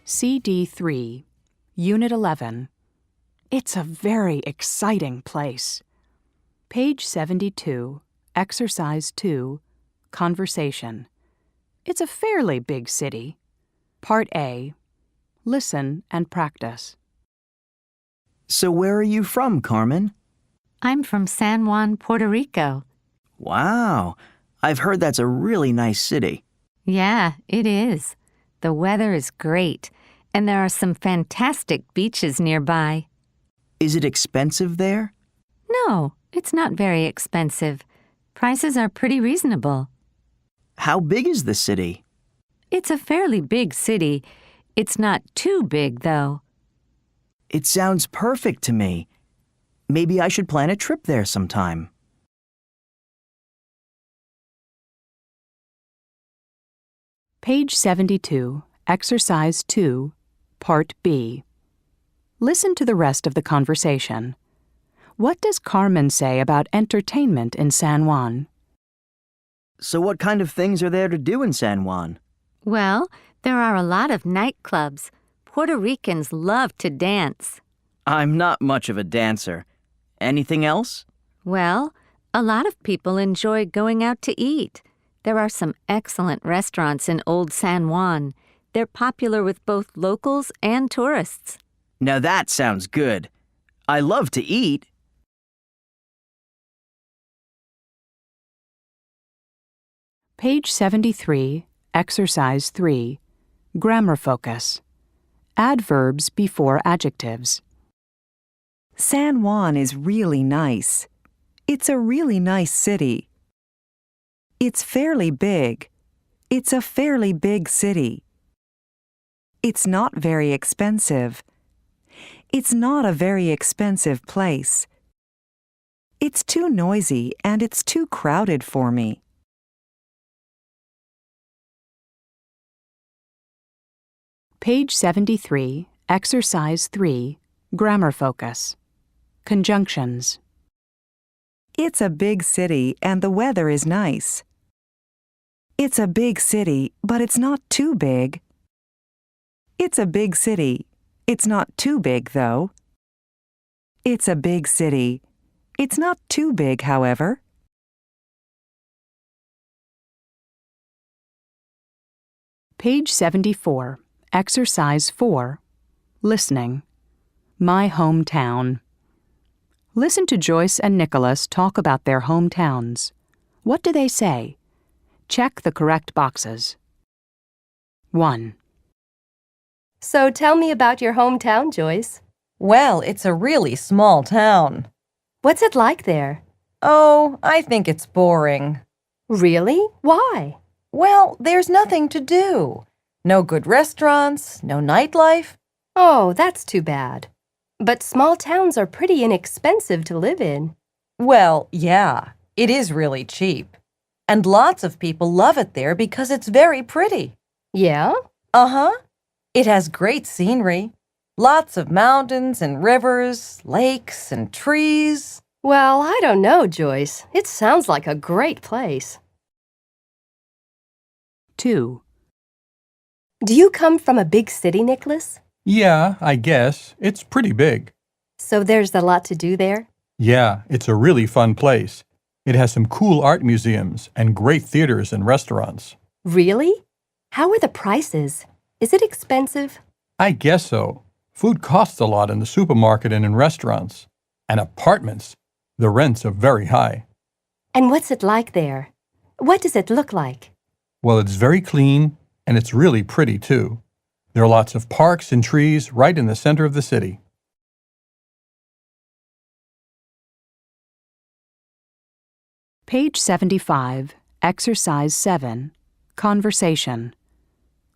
CD3, Unit 11. It's a very exciting place. Page 72, Exercise 2, Conversation. It's a fairly big city. Part A. Listen and practice. So where are you from, Carmen? I'm from San Juan, Puerto Rico. Wow, I've heard that's a really nice city. Yeah, it is. The weather is great, and there are some fantastic beaches nearby. Is it expensive there? No, it's not very expensive. Prices are pretty reasonable. How big is the city? It's a fairly big city. It's not too big, though. It sounds perfect to me. Maybe I should plan a trip there sometime. Page 72, Exercise 2, Part B. Listen to the rest of the conversation. What does Carmen say about entertainment in San Juan? So what kind of things are there to do in San Juan? Well, there are a lot of nightclubs. Puerto Ricans love to dance. I'm not much of a dancer. Anything else? Well, a lot of people enjoy going out to eat. There are some excellent restaurants in Old San Juan. They're popular with both locals and tourists. Now that sounds good. I love to eat. Page 73, Exercise 3, Grammar Focus. Adverbs before adjectives. San Juan is really nice. It's a really nice city. It's fairly big. It's a fairly big city. It's not very expensive. It's not a very expensive place. It's too noisy and it's too crowded for me. Page 73, Exercise 3, Grammar Focus. Conjunctions. It's a big city and the weather is nice. It's a big city, but it's not too big. It's a big city. It's not too big, though. It's a big city. It's not too big, however. Page 74, Exercise 4, Listening. My hometown. Listen to Joyce and Nicholas talk about their hometowns. What do they say? Check the correct boxes. 1. So tell me about your hometown, Joyce. Well, it's a really small town. What's it like there? Oh, I think it's boring. Really? Why? Well, there's nothing to do. No good restaurants, no nightlife. Oh, that's too bad. But small towns are pretty inexpensive to live in. Well, yeah, it is really cheap. And lots of people love it there because it's very pretty. Yeah? Uh-huh. It has great scenery. Lots of mountains and rivers, lakes and trees. Well, I don't know, Joyce. It sounds like a great place. 2. Do you come from a big city, Nicholas? Yeah, I guess. It's pretty big. So there's a lot to do there? Yeah, it's a really fun place. It has some cool art museums and great theaters and restaurants. Really? How are the prices? Is it expensive? I guess so. Food costs a lot in the supermarket and in restaurants. And apartments, the rents are very high. And what's it like there? What does it look like? Well, it's very clean and it's really pretty too. There are lots of parks and trees right in the center of the city. Page 75, Exercise 7, Conversation.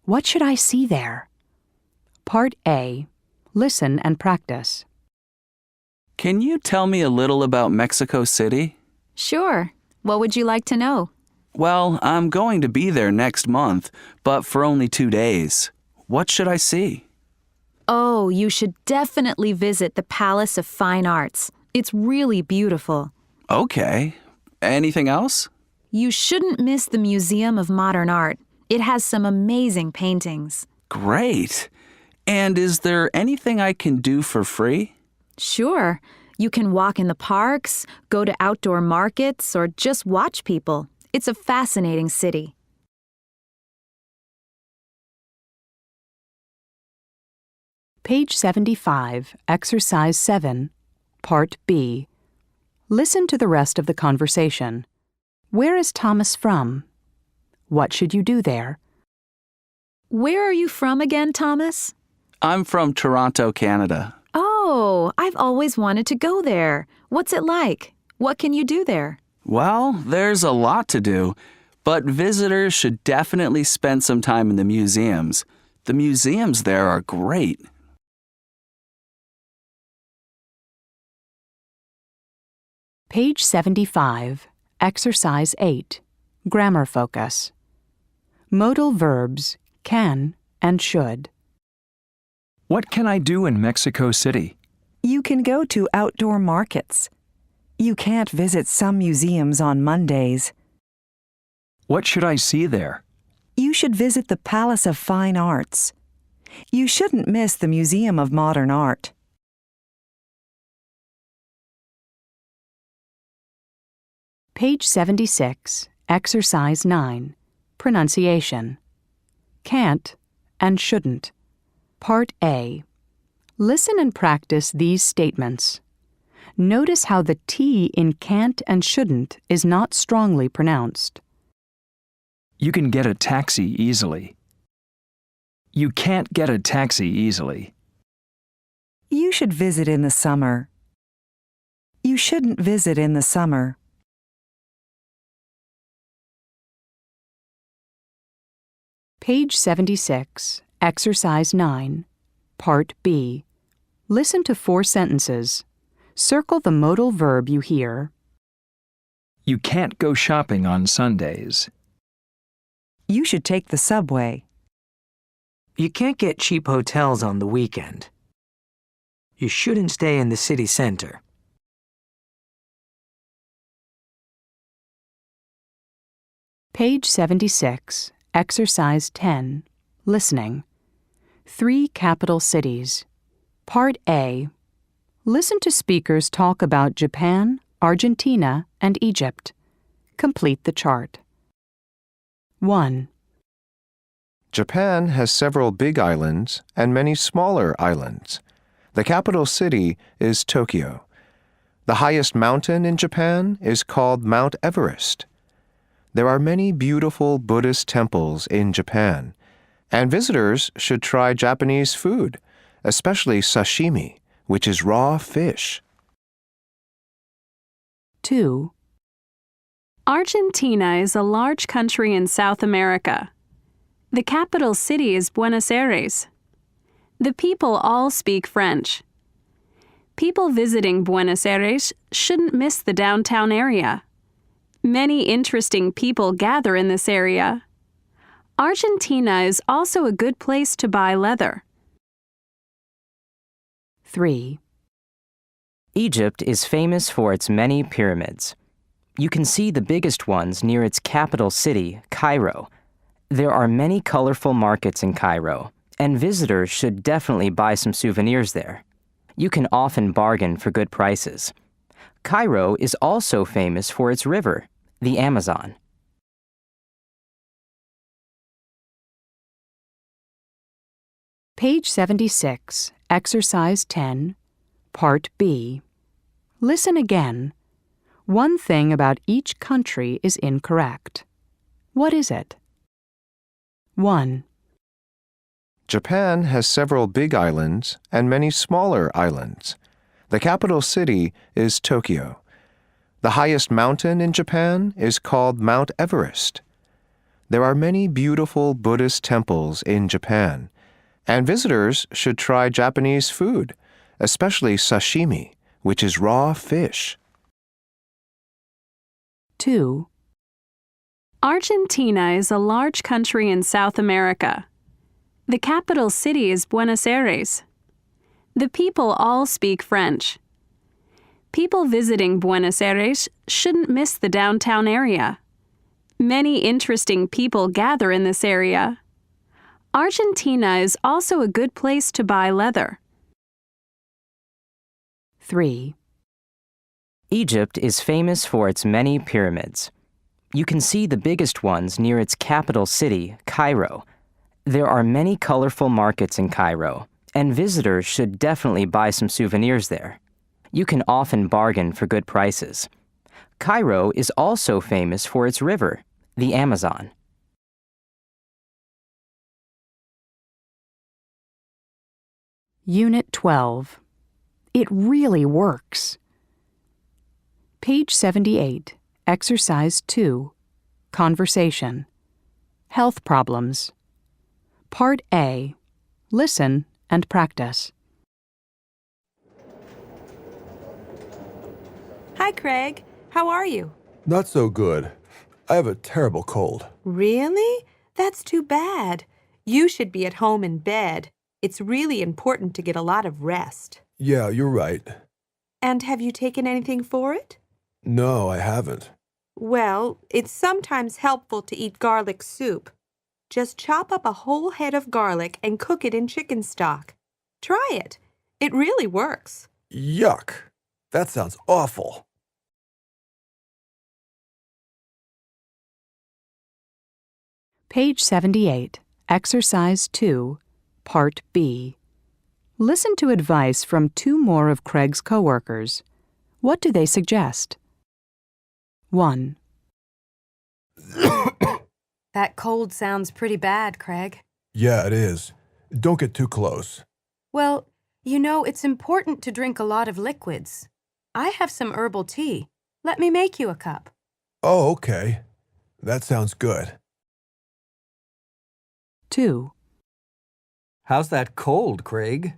What should I see there? Part A. Listen and practice. Can you tell me a little about Mexico City? Sure. What would you like to know? Well, I'm going to be there next month, but for only 2 days. What should I see? Oh, you should definitely visit the Palace of Fine Arts. It's really beautiful. Okay. Anything else? You shouldn't miss the Museum of Modern Art. It has some amazing paintings. Great. And is there anything I can do for free? Sure. You can walk in the parks, go to outdoor markets, or just watch people. It's a fascinating city. Page 75, Exercise 7, Part B. Listen to the rest of the conversation. Where is Thomas from? What should you do there? Where are you from again, Thomas? I'm from Toronto, Canada. Oh, I've always wanted to go there. What's it like? What can you do there? Well, there's a lot to do, but visitors should definitely spend some time in the museums. The museums there are great. Page 75, Exercise 8, Grammar Focus. Modal verbs can and should. What can I do in Mexico City? You can go to outdoor markets. You can't visit some museums on Mondays. What should I see there? You should visit the Palace of Fine Arts. You shouldn't miss the Museum of Modern Art. Page 76, Exercise 9, Pronunciation. Can't and shouldn't. Part A. Listen and practice these statements. Notice how the T in can't and shouldn't is not strongly pronounced. You can get a taxi easily. You can't get a taxi easily. You should visit in the summer. You shouldn't visit in the summer. Page 76, Exercise 9, Part B. Listen to 4 sentences. Circle the modal verb you hear. You can't go shopping on Sundays. You should take the subway. You can't get cheap hotels on the weekend. You shouldn't stay in the city center. Page 76, Exercise 10, Listening. 3 capital cities. Part A. Listen to speakers talk about Japan, Argentina, and Egypt. Complete the chart. 1. Japan has several big islands and many smaller islands. The capital city is Tokyo. The highest mountain in Japan is called Mount Everest. There are many beautiful Buddhist temples in Japan, and visitors should try Japanese food, especially sashimi, which is raw fish. 2. Argentina is a large country in South America. The capital city is Buenos Aires. The people all speak French. People visiting Buenos Aires shouldn't miss the downtown area. Many interesting people gather in this area. Argentina is also a good place to buy leather. 3. Egypt is famous for its many pyramids. You can see the biggest ones near its capital city, Cairo. There are many colorful markets in Cairo, and visitors should definitely buy some souvenirs there. You can often bargain for good prices. Cairo is also famous for its river, the Amazon. Page 76, Exercise 10, Part B. Listen again. One thing about each country is incorrect. What is it? 1. Japan has several big islands and many smaller islands. The capital city is Tokyo. The highest mountain in Japan is called Mount Everest. There are many beautiful Buddhist temples in Japan, and visitors should try Japanese food, especially sashimi, which is raw fish. 2. Argentina is a large country in South America. The capital city is Buenos Aires. The people all speak French. People visiting Buenos Aires shouldn't miss the downtown area. Many interesting people gather in this area. Argentina is also a good place to buy leather. 3. Egypt is famous for its many pyramids. You can see the biggest ones near its capital city, Cairo. There are many colorful markets in Cairo, and visitors should definitely buy some souvenirs there. You can often bargain for good prices. Cairo is also famous for its river, the Amazon. Unit 12. It really works. Page 78, Exercise 2, Conversation. Health problems. Part A. Listen and practice. Hi, Craig. How are you? Not so good. I have a terrible cold. Really? That's too bad. You should be at home in bed. It's really important to get a lot of rest. Yeah, you're right. And have you taken anything for it? No, I haven't. Well, it's sometimes helpful to eat garlic soup. Just chop up a whole head of garlic and cook it in chicken stock. Try it. It really works. Yuck. That sounds awful. Page 78, Exercise 2, Part B. Listen to advice from 2 more of Craig's coworkers. What do they suggest? 1. That cold sounds pretty bad, Craig. Yeah, it is. Don't get too close. Well, it's important to drink a lot of liquids. I have some herbal tea. Let me make you a cup. Oh, okay. That sounds good. 2. How's that cold, Craig?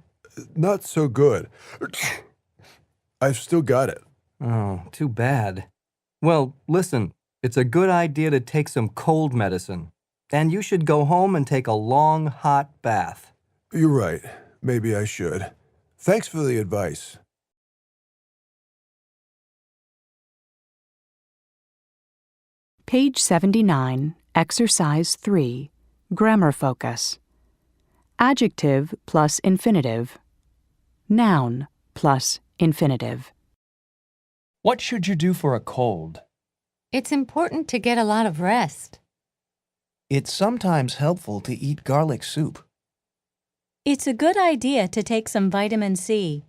Not so good. I've still got it. Oh, too bad. Well, listen, it's a good idea to take some cold medicine. And you should go home and take a long, hot bath. You're right. Maybe I should. Thanks for the advice. Page 79, Exercise 3, Grammar Focus. Adjective plus infinitive. Noun plus infinitive. What should you do for a cold? It's important to get a lot of rest. It's sometimes helpful to eat garlic soup. It's a good idea to take some vitamin C.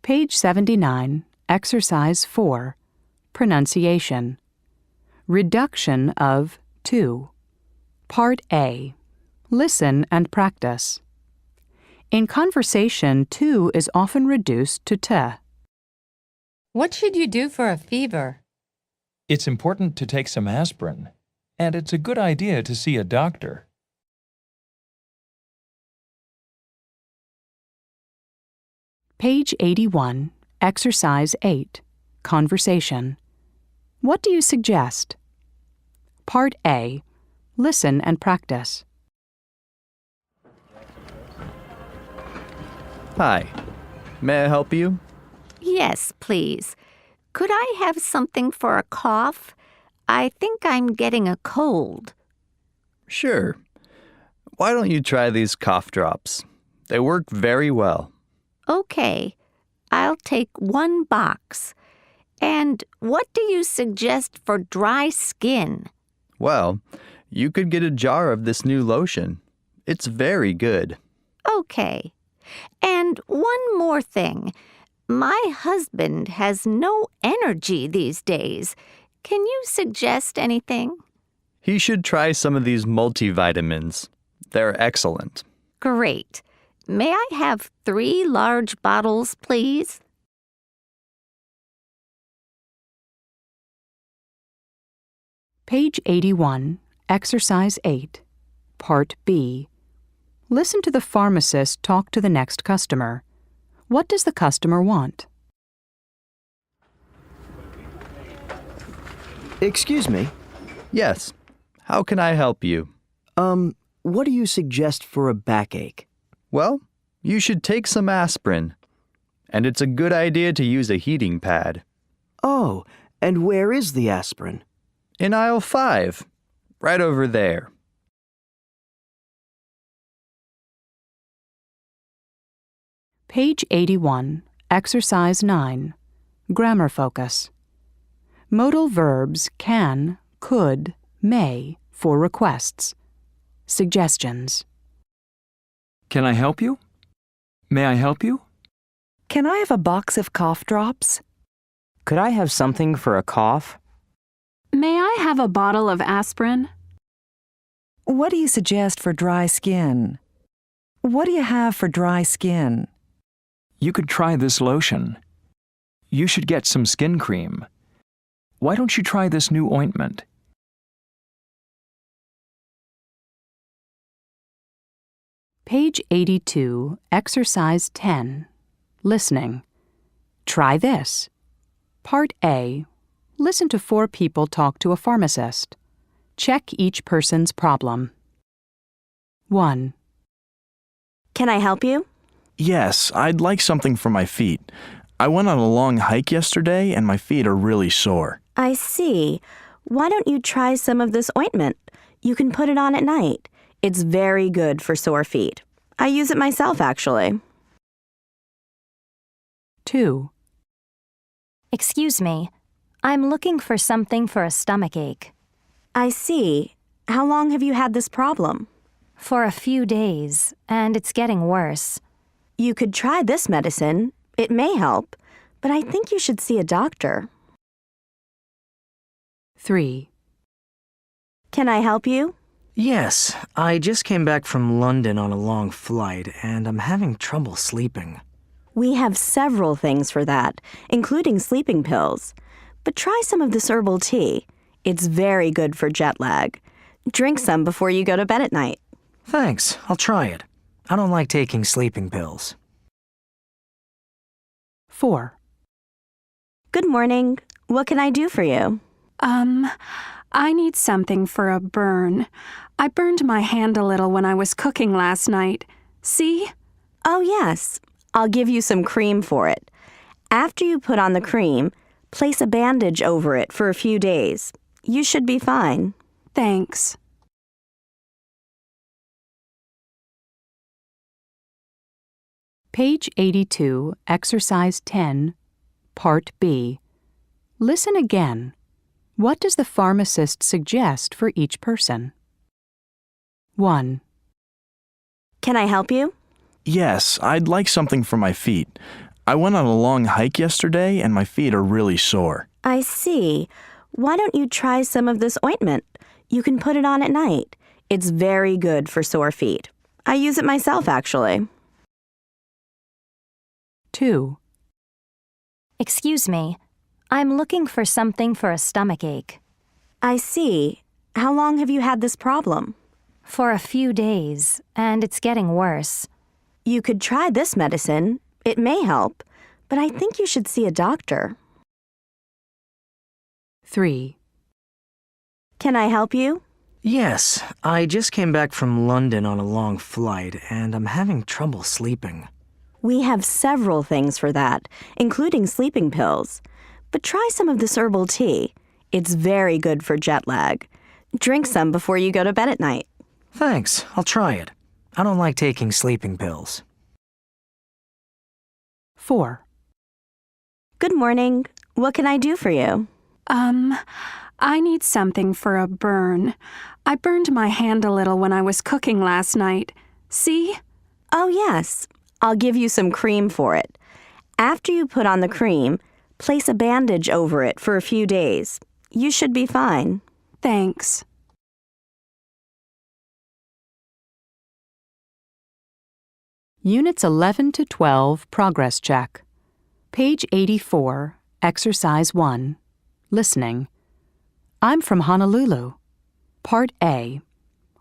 Page 79, Exercise 4, Pronunciation. Reduction of to. Part A. Listen and practice. In conversation, to is often reduced to te. What should you do for a fever? It's important to take some aspirin, and it's a good idea to see a doctor. Page 81, Exercise 8, Conversation. What do you suggest? Part A. Listen and practice. Hi. May I help you? Yes, please. Could I have something for a cough? I think I'm getting a cold. Sure. Why don't you try these cough drops? They work very well. Okay. I'll take 1 box. And what do you suggest for dry skin? Well, you could get a jar of this new lotion. It's very good. Okay. And one more thing. My husband has no energy these days. Can you suggest anything? He should try some of these multivitamins. They're excellent. Great. May I have 3 large bottles, please? Page 81, Exercise 8, Part B. Listen to the pharmacist talk to the next customer. What does the customer want? Excuse me? Yes. How can I help you? What do you suggest for a backache? Well, you should take some aspirin. And it's a good idea to use a heating pad. Oh, and where is the aspirin? In aisle 5, right over there. Page 81, Exercise 9, Grammar Focus. Modal verbs can, could, may for requests. Suggestions. Can I help you? May I help you? Can I have a box of cough drops? Could I have something for a cough? May I have a bottle of aspirin? What do you suggest for dry skin? What do you have for dry skin? You could try this lotion. You should get some skin cream. Why don't you try this new ointment? Page 82, Exercise 10, Listening. Try this. Part A. Listen to 4 people talk to a pharmacist. Check each person's problem. 1. Can I help you? Yes, I'd like something for my feet. I went on a long hike yesterday and my feet are really sore. I see. Why don't you try some of this ointment? You can put it on at night. It's very good for sore feet. I use it myself, actually. 2. Excuse me. I'm looking for something for a stomachache. I see. How long have you had this problem? For a few days, and it's getting worse. You could try this medicine. It may help, but I think you should see a doctor. 3. Can I help you? Yes, I just came back from London on a long flight, and I'm having trouble sleeping. We have several things for that, including sleeping pills. But try some of this herbal tea. It's very good for jet lag. Drink some before you go to bed at night. Thanks, I'll try it. I don't like taking sleeping pills. 4. Good morning. What can I do for you? I need something for a burn. I burned my hand a little when I was cooking last night. See? Oh, yes. I'll give you some cream for it. After you put on the cream, place a bandage over it for a few days. You should be fine. Thanks. Page 82, Exercise 10, Part B. Listen again. What does the pharmacist suggest for each person? 1. Can I help you? Yes, I'd like something for my feet. I went on a long hike yesterday and my feet are really sore. I see. Why don't you try some of this ointment? You can put it on at night. It's very good for sore feet. I use it myself, actually. 2. Excuse me. I'm looking for something for a stomachache. I see. How long have you had this problem? For a few days, and it's getting worse. You could try this medicine. It may help, but I think you should see a doctor. 3. Can I help you? Yes, I just came back from London on a long flight, and I'm having trouble sleeping. We have several things for that, including sleeping pills. But try some of this herbal tea. It's very good for jet lag. Drink some before you go to bed at night. Thanks, I'll try it. I don't like taking sleeping pills. 4. Good morning. What can I do for you? I need something for a burn. I burned my hand a little when I was cooking last night. See? Oh, yes. I'll give you some cream for it. After you put on the cream, place a bandage over it for a few days. You should be fine. Thanks. Units 11 to 12, Progress Check. Page 84, Exercise 1, Listening. I'm from Honolulu. Part A.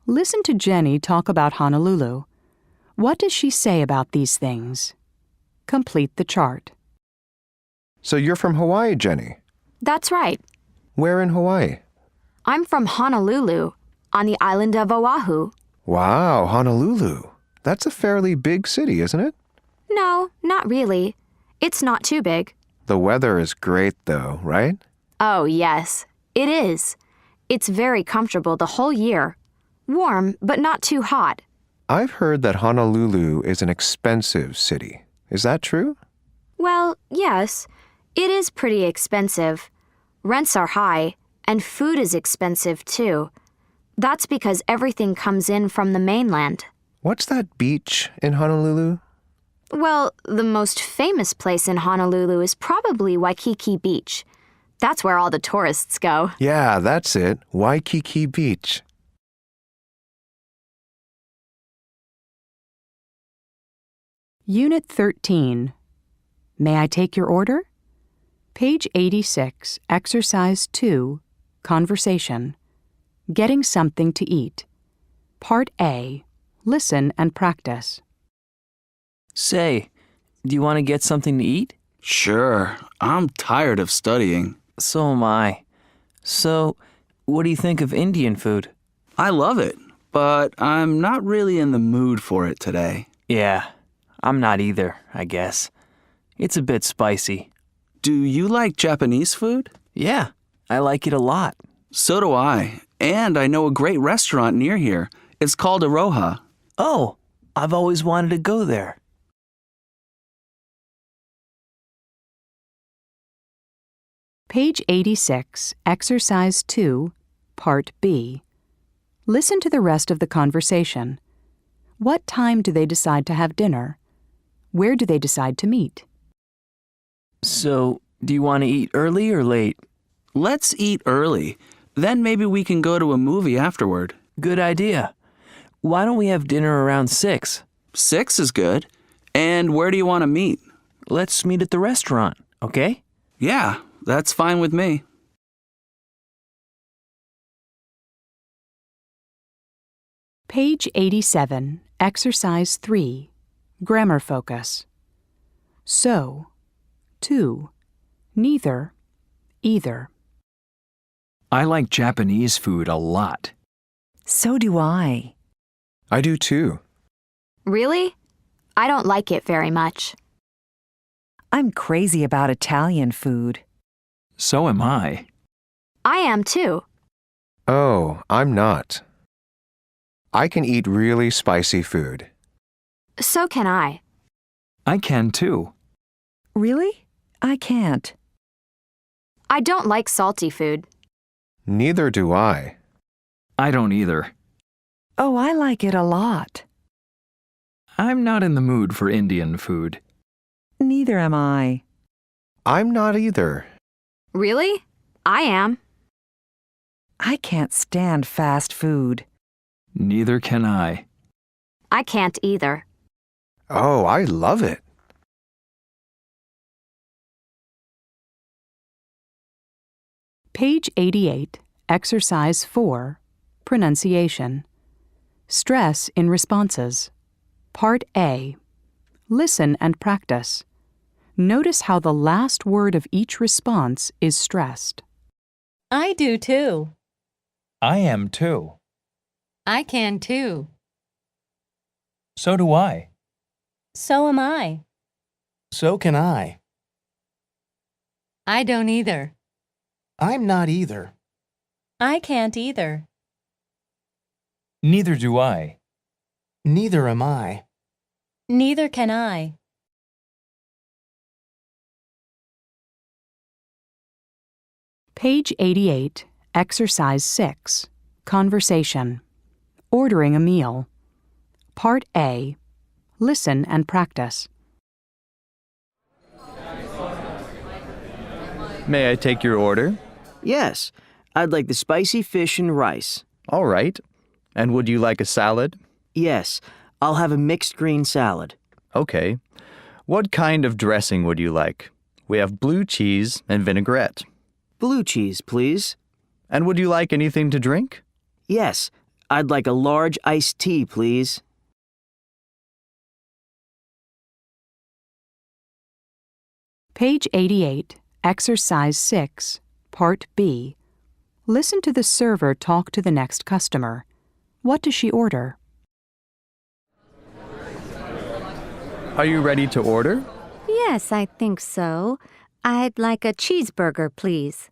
Listen to Jenny talk about Honolulu. What does she say about these things? Complete the chart. So you're from Hawaii, Jenny? That's right. Where in Hawaii? I'm from Honolulu, on the island of Oahu. Wow, Honolulu. That's a fairly big city, isn't it? No, not really. It's not too big. The weather is great, though, right? Oh, yes, it is. It's very comfortable the whole year. Warm, but not too hot. I've heard that Honolulu is an expensive city. Is that true? Well, yes. It is pretty expensive. Rents are high, and food is expensive too. That's because everything comes in from the mainland. What's that beach in Honolulu? Well, the most famous place in Honolulu is probably Waikiki Beach. That's where all the tourists go. Yeah, that's it. Waikiki Beach. Unit 13. May I take your order? Page 86, Exercise 2, Conversation. Getting something to eat. Part A. Listen and practice. Say, do you want to get something to eat? Sure. I'm tired of studying. So am I. So, what do you think of Indian food? I love it, but I'm not really in the mood for it today. Yeah, I'm not either, I guess. It's a bit spicy. Do you like Japanese food? Yeah, I like it a lot. So do I. And I know a great restaurant near here. It's called Aroha. Oh, I've always wanted to go there. Page 86, Exercise 2, Part B. Listen to the rest of the conversation. What time do they decide to have dinner? Where do they decide to meet? So, do you want to eat early or late? Let's eat early. Then maybe we can go to a movie afterward. Good idea. Why don't we have dinner around 6? 6 is good. And where do you want to meet? Let's meet at the restaurant, okay? Yeah, that's fine with me. Page 87, Exercise 3, Grammar Focus. So, to, neither, either. I like Japanese food a lot. So do I. I do too. Really? I don't like it very much. I'm crazy about Italian food. So am I. I am too. Oh, I'm not. I can eat really spicy food. So can I. I can too. Really? I can't. I don't like salty food. Neither do I. I don't either. Oh, I like it a lot. I'm not in the mood for Indian food. Neither am I. I'm not either. Really? I am. I can't stand fast food. Neither can I. I can't either. Oh, I love it. Page 88, Exercise 4, Pronunciation. Stress in responses. Part A. Listen and practice. Notice how the last word of each response is stressed. I do too. I am too. I can too. So do I. So am I. So can I. I don't either. I'm not either. I can't either. Neither do I. Neither am I. Neither can I. Page 88, Exercise 6, Conversation. Ordering a meal. Part A. Listen and practice. May I take your order? Yes, I'd like the spicy fish and rice. All right. And would you like a salad? Yes, I'll have a mixed green salad. Okay. What kind of dressing would you like? We have blue cheese and vinaigrette. Blue cheese, please. And would you like anything to drink? Yes, I'd like a large iced tea, please. Page 88, Exercise 6, Part B. Listen to the server talk to the next customer. What does she order? Are you ready to order? Yes, I think so. I'd like a cheeseburger, please.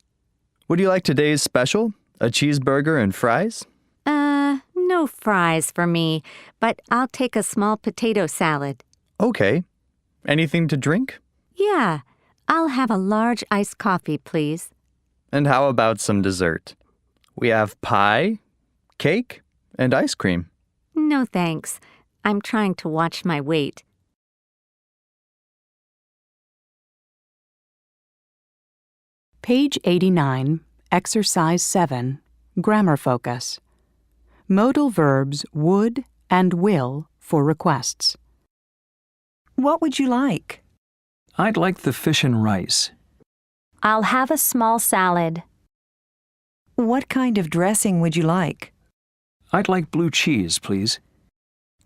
Would you like today's special? A cheeseburger and fries? No fries for me, but I'll take a small potato salad. Okay. Anything to drink? Yeah, I'll have a large iced coffee, please. And how about some dessert? We have pie, cake, and ice cream. No thanks. I'm trying to watch my weight. Page 89, Exercise 7, Grammar Focus. Modal verbs would and will for requests. What would you like? I'd like the fish and rice. I'll have a small salad. What kind of dressing would you like? I'd like blue cheese, please.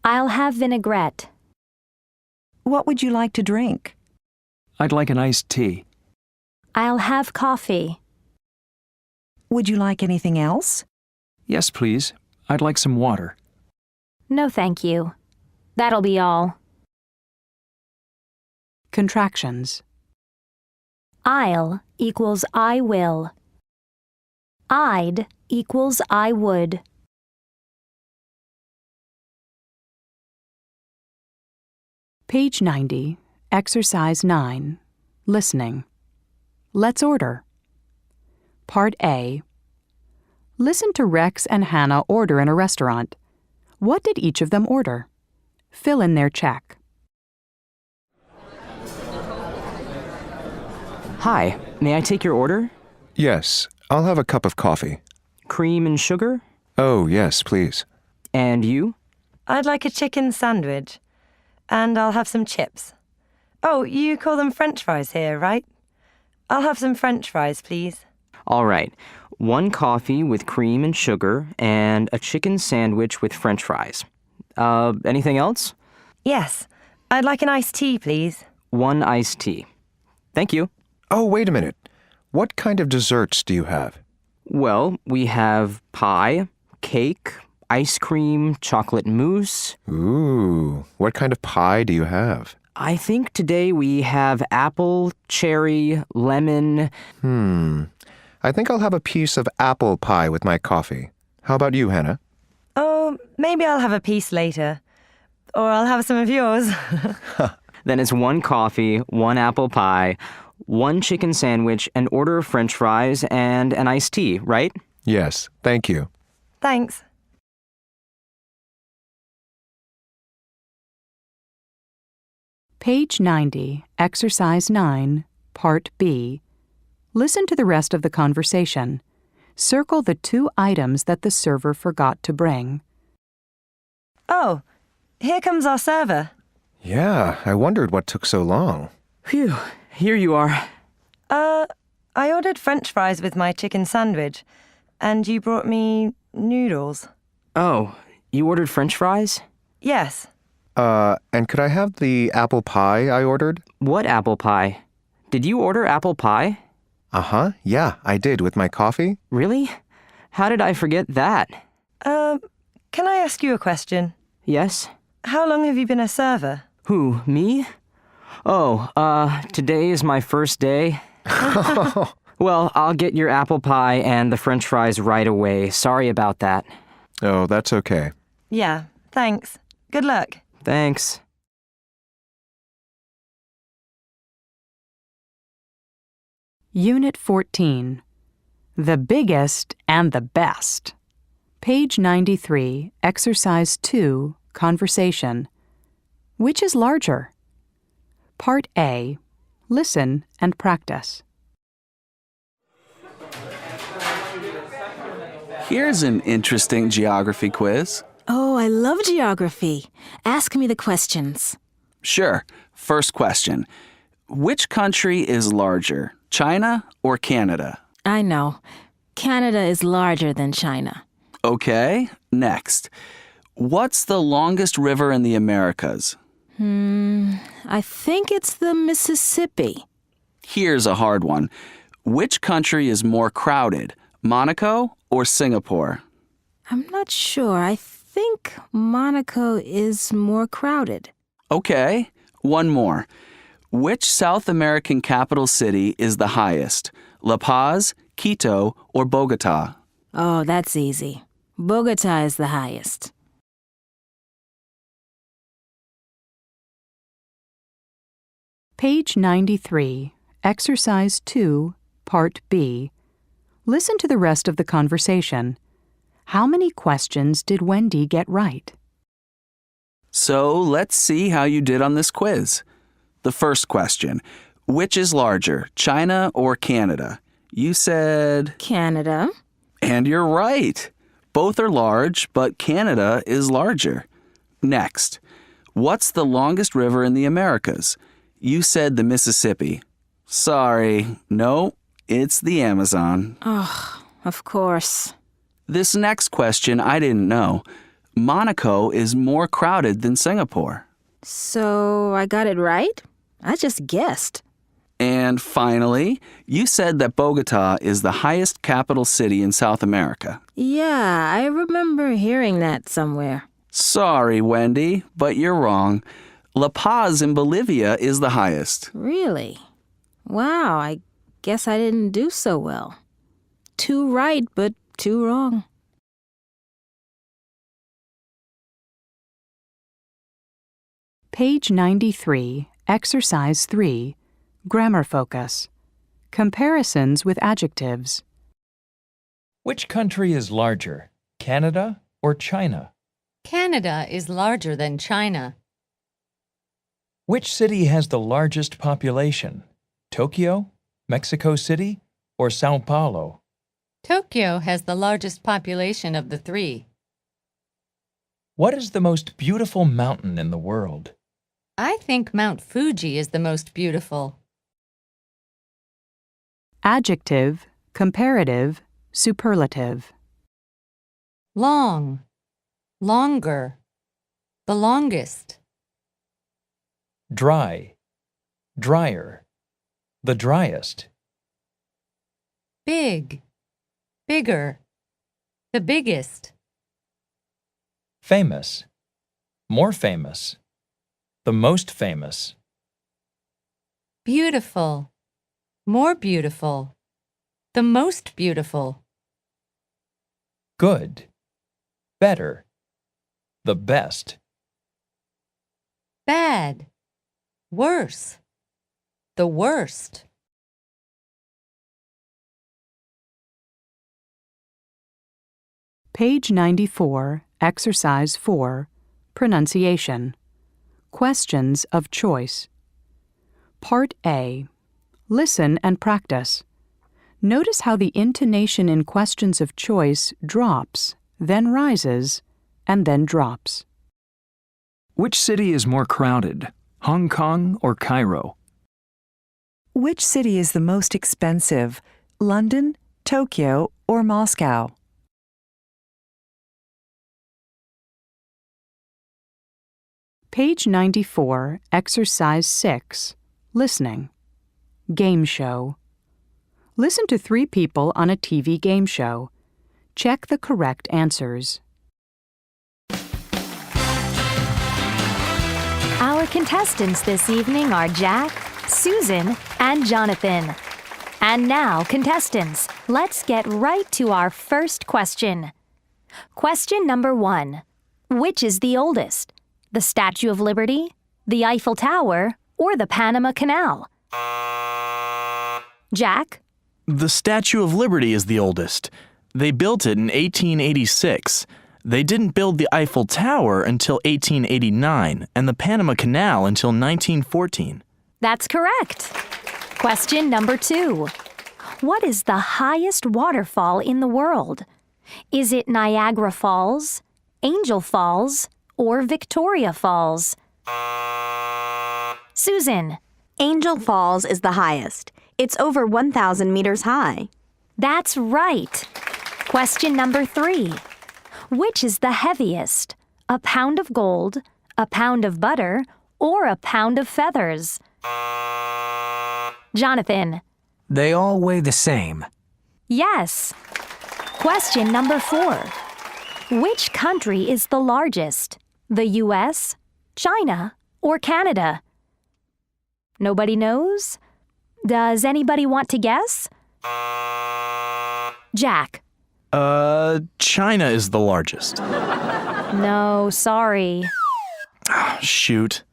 I'll have vinaigrette. What would you like to drink? I'd like an iced tea. I'll have coffee. Would you like anything else? Yes, please. I'd like some water. No, thank you. That'll be all. Contractions. I'll equals I will. I'd equals I would. Page 90, Exercise 9, Listening. Let's order. Part A. Listen to Rex and Hannah order in a restaurant. What did each of them order? Fill in their check. Hi, may I take your order? Yes, I'll have a cup of coffee. Cream and sugar? Oh, yes, please. And you? I'd like a chicken sandwich. And I'll have some chips. Oh, you call them French fries here, right? I'll have some French fries, please. All right. 1 coffee with cream and sugar and a chicken sandwich with French fries. Anything else? Yes. I'd like an iced tea, please. 1 iced tea. Thank you. Oh, wait a minute. What kind of desserts do you have? Well, we have pie, cake, ice cream, chocolate mousse. Ooh, what kind of pie do you have? I think today we have apple, cherry, lemon. I think I'll have a piece of apple pie with my coffee. How about you, Hannah? Oh, maybe I'll have a piece later. Or I'll have some of yours. Then it's 1 coffee, 1 apple pie, 1 chicken sandwich, an order of French fries, and an iced tea, right? Yes, thank you. Thanks. Page 90, Exercise 9, Part B. Listen to the rest of the conversation. Circle the 2 items that the server forgot to bring. Oh, here comes our server. Yeah, I wondered what took so long. Phew, here you are. I ordered French fries with my chicken sandwich, and you brought me noodles. Oh, you ordered French fries? Yes. And could I have the apple pie I ordered? What apple pie? Did you order apple pie? Uh-huh, yeah, I did, with my coffee. Really? How did I forget that? Can I ask you a question? Yes? How long have you been a server? Who, me? Oh, today is my first day. Well, I'll get your apple pie and the French fries right away. Sorry about that. Oh, that's okay. Yeah, thanks. Good luck. Thanks. Unit 14. The biggest and the best. Page 93, Exercise 2, Conversation. Which is larger? Part A. Listen and practice. Here's an interesting geography quiz. Oh, I love geography. Ask me the questions. Sure. First question. Which country is larger, China or Canada? I know. Canada is larger than China. Okay, next. What's the longest river in the Americas? I think it's the Mississippi. Here's a hard one. Which country is more crowded, Monaco or Singapore? I'm not sure. I think Monaco is more crowded. Okay, one more. Which South American capital city is the highest, La Paz, Quito, or Bogota? Oh, that's easy. Bogota is the highest. Page 93, Exercise 2, Part B. Listen to the rest of the conversation. How many questions did Wendy get right? So let's see how you did on this quiz. The first question, which is larger, China or Canada? You said... Canada. And you're right. Both are large, but Canada is larger. Next, what's the longest river in the Americas? You said the Mississippi. Sorry, no, it's the Amazon. Oh, of course. This next question I didn't know. Monaco is more crowded than Singapore. So I got it right? I just guessed. And finally, you said that Bogota is the highest capital city in South America. Yeah, I remember hearing that somewhere. Sorry, Wendy, but you're wrong. La Paz in Bolivia is the highest. Really? Wow, I guess I didn't do so well. 2 right, but 2 wrong. Page 93, Exercise 3, Grammar Focus. Comparisons with adjectives. Which country is larger, Canada or China? Canada is larger than China. Which city has the largest population, Tokyo, Mexico City, or Sao Paulo? Tokyo has the largest population of the 3. What is the most beautiful mountain in the world? I think Mount Fuji is the most beautiful. Adjective, comparative, superlative. Long, longer, the longest. Dry, drier, the driest. Big, bigger, the biggest. Famous, more famous, the most famous. Beautiful, more beautiful, the most beautiful. Good, better, the best. Bad, worse, the worst. Page 94, Exercise 4, Pronunciation. Questions of choice. Part A. Listen and practice. Notice how the intonation in questions of choice drops, then rises, and then drops. Which city is more crowded, Hong Kong or Cairo? Which city is the most expensive, London, Tokyo, or Moscow? Page 94, Exercise 6, Listening. Game show. Listen to 3 people on a TV game show. Check the correct answers. Our contestants this evening are Jack, Susan, and Jonathan. And now, contestants, let's get right to our first question. Question number 1. Which is the oldest? The Statue of Liberty, the Eiffel Tower, or the Panama Canal? Jack? The Statue of Liberty is the oldest. They built it in 1886. They didn't build the Eiffel Tower until 1889 and the Panama Canal until 1914. That's correct. Question number 2. What is the highest waterfall in the world? Is it Niagara Falls, Angel Falls, or Victoria Falls? Susan? Angel Falls is the highest. It's over 1,000 meters high. That's right. Question number 3. Which is the heaviest? A pound of gold, a pound of butter, or a pound of feathers? Jonathan? They all weigh the same. Yes. Question number 4. Which country is the largest? The U.S., China, or Canada? Nobody knows? Does anybody want to guess? Jack? China is the largest. No, sorry. Shoot.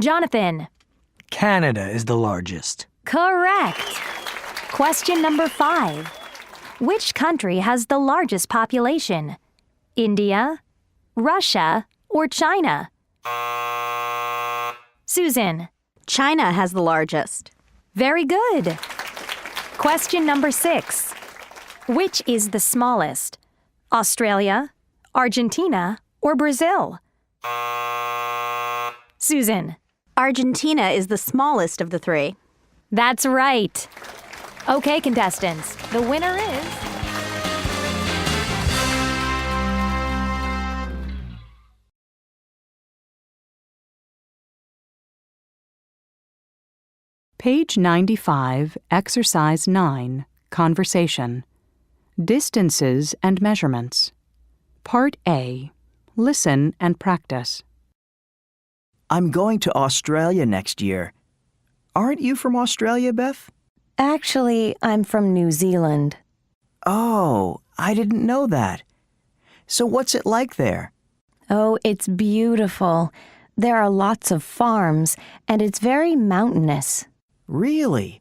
Jonathan. Canada is the largest. Correct. Question number 5. Which country has the largest population? India, Russia, or China? Susan. China has the largest. Very good. Question number 6. Which is the smallest? Australia, Argentina, or Brazil? Susan. Argentina is the smallest of the 3. That's right. Okay, contestants, the winner is... Page 95, Exercise 9, Conversation. Distances and Measurements. Part A. Listen and practice. I'm going to Australia next year. Aren't you from Australia, Beth? Actually, I'm from New Zealand. Oh, I didn't know that. So what's it like there? Oh, it's beautiful. There are lots of farms, and it's very mountainous. Really?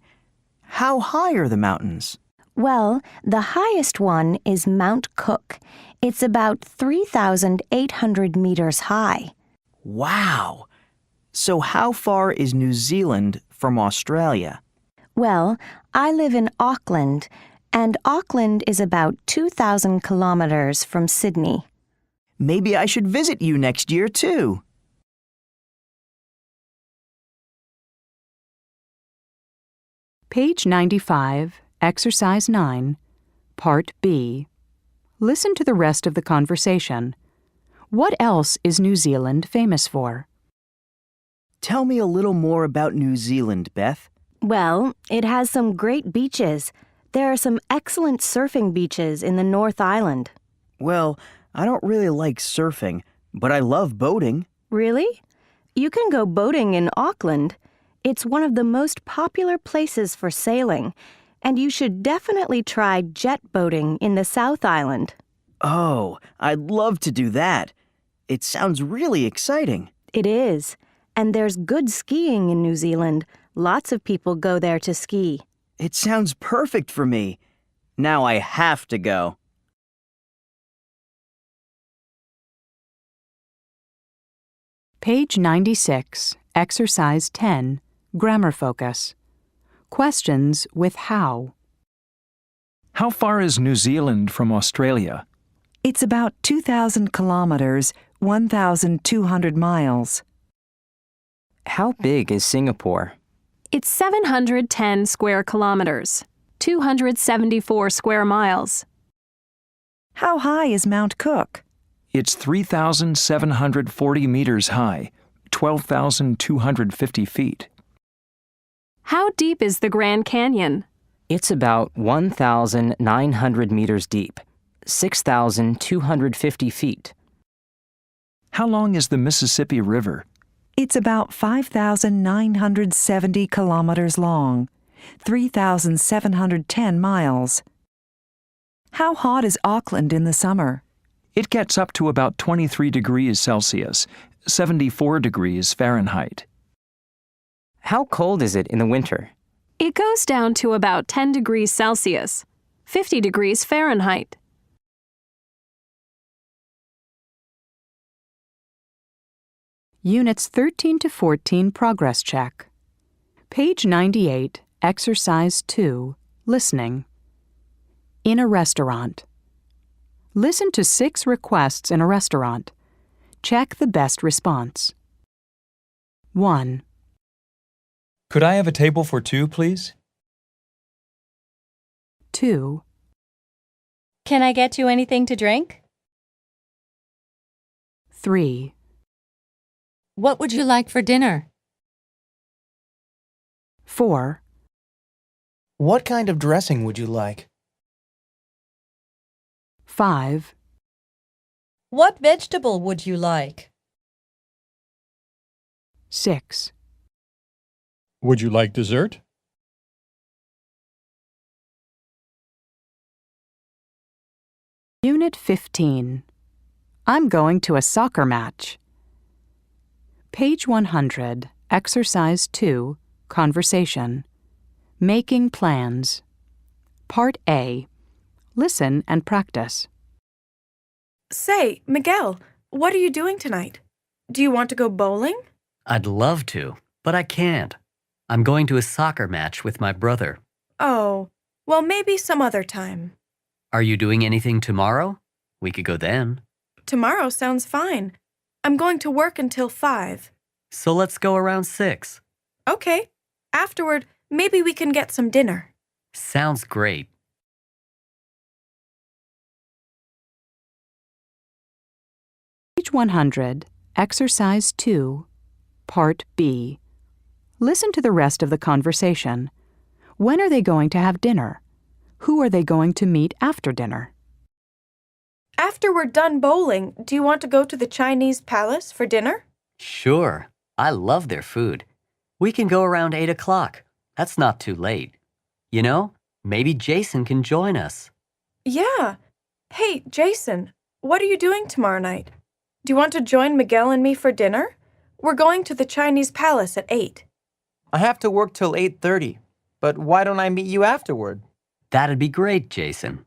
How high are the mountains? Well, the highest one is Mount Cook. It's about 3,800 meters high. Wow! So how far is New Zealand from Australia? Well, I live in Auckland, and Auckland is about 2,000 kilometers from Sydney. Maybe I should visit you next year, too. Page 95, Exercise 9, Part B. Listen to the rest of the conversation. What else is New Zealand famous for? Tell me a little more about New Zealand, Beth. Well, it has some great beaches. There are some excellent surfing beaches in the North Island. Well, I don't really like surfing, but I love boating. Really? You can go boating in Auckland. It's one of the most popular places for sailing, and you should definitely try jet boating in the South Island. Oh, I'd love to do that. It sounds really exciting. It is. And there's good skiing in New Zealand. Lots of people go there to ski. It sounds perfect for me. Now I have to go. Page 96, Exercise 10, Grammar Focus. Questions with how. How far is New Zealand from Australia? It's about 2,000 kilometers, 1,200 miles. How big is Singapore? It's 710 square kilometers, 274 square miles. How high is Mount Cook? It's 3,740 meters high, 12,250 feet. How deep is the Grand Canyon? It's about 1,900 meters deep, 6,250 feet. How long is the Mississippi River? It's about 5,970 kilometers long, 3,710 miles. How hot is Auckland in the summer? It gets up to about 23 degrees Celsius, 74 degrees Fahrenheit. How cold is it in the winter? It goes down to about 10 degrees Celsius, 50 degrees Fahrenheit. Units 13 to 14 Progress Check. Page 98, Exercise 2, Listening. In a restaurant. Listen to 6 requests in a restaurant. Check the best response. 1, Could I have a table for 2, please? 2, Can I get you anything to drink? 3, What would you like for dinner? 4, What kind of dressing would you like? 5, What vegetable would you like? 6, Would you like dessert? Unit 15. I'm going to a soccer match. Page 100, Exercise 2, Conversation. Making plans. Part A. Listen and practice. Say, Miguel, what are you doing tonight? Do you want to go bowling? I'd love to, but I can't. I'm going to a soccer match with my brother. Oh, well, maybe some other time. Are you doing anything tomorrow? We could go then. Tomorrow sounds fine. I'm going to work until 5. So let's go around 6. Okay. Afterward, maybe we can get some dinner. Sounds great. Page 100, Exercise 2, Part B. Listen to the rest of the conversation. When are they going to have dinner? Who are they going to meet after dinner? After we're done bowling, do you want to go to the Chinese palace for dinner? Sure. I love their food. We can go around 8 o'clock. That's not too late. You know, maybe Jason can join us. Yeah. Hey, Jason, what are you doing tomorrow night? Do you want to join Miguel and me for dinner? We're going to the Chinese palace at 8. I have to work till 8:30, but why don't I meet you afterward? That'd be great, Jason.